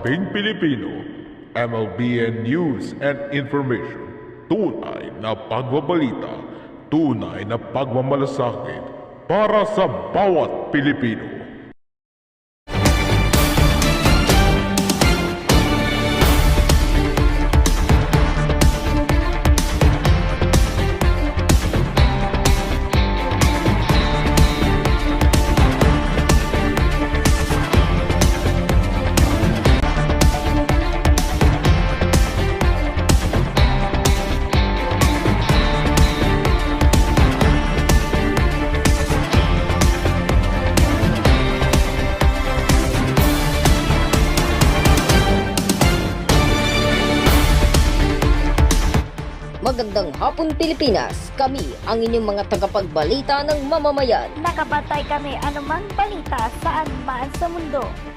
usaping Pilipino, MLBN News and Information. Tunay na pagbabalita, tunay na pagmamalasakit para sa bawat Pilipino. Magandang hapon Pilipinas, kami ang inyong mga tagapagbalita ng mamamayan. Nakabantay kami anumang balita saan man sa mundo.